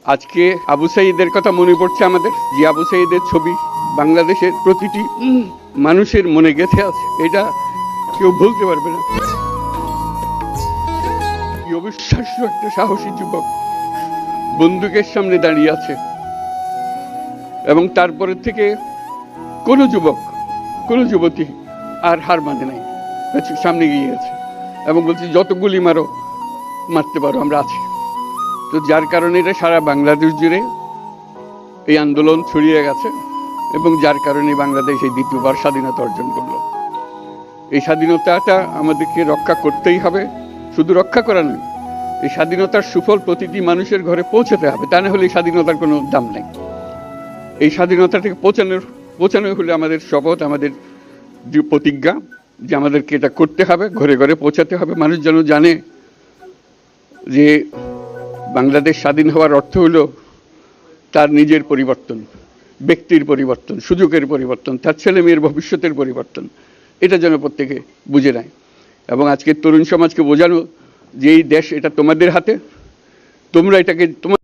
আজকে আবু সাইদের কথা মনে পড়ছে আমাদের, যে আবু সাইদের ছবি বাংলাদেশের প্রতিটি মানুষের মনে গেঁথে আছে, এটা কেউ ভুলতে পারবে না। কি অবিশ্বাস্য একটা সাহসী যুবক বন্দুকের সামনে দাঁড়িয়ে আছে, এবং তারপরে থেকে কোনো যুবক, কোনো যুবতী আর হার মানে নাই, সামনে গিয়ে আছে এবং বলছে যত গুলি মারো, মারতে পারো, আমরা আছি। তো যার কারণে এটা সারা বাংলাদেশ জুড়ে এই আন্দোলন ছড়িয়ে গেছে, এবং যার কারণে বাংলাদেশ এই দ্বিতীয়বার স্বাধীনতা অর্জন করলো। এই স্বাধীনতাটা আমাদেরকে রক্ষা করতেই হবে, শুধু রক্ষা করা নয়, এই স্বাধীনতার সুফল প্রতিটি মানুষের ঘরে পৌঁছাতে হবে, তা না হলে এই স্বাধীনতার কোনো দাম নেই। এই স্বাধীনতাটাকে পৌঁছানো হলে আমাদের শপথ, আমাদের যে প্রতিজ্ঞা, যে আমাদেরকে এটা করতে হবে, ঘরে ঘরে পৌঁছাতে হবে। মানুষ যেন জানে যে বাংলাদেশ স্বাধীন হওয়ার অর্থ হলো তার নিজের পরিবর্তন, ব্যক্তির পরিবর্তন, সুযোগের পরিবর্তন, তার ছেলে মেয়ের ভবিষ্যতের পরিবর্তন। এটা যেন প্রত্যেকে বুঝে নেয়, এবং আজকের তরুণ সমাজকে বোঝানো যে এই দেশ এটা তোমাদের হাতে, তোমরা এটাকে তোমার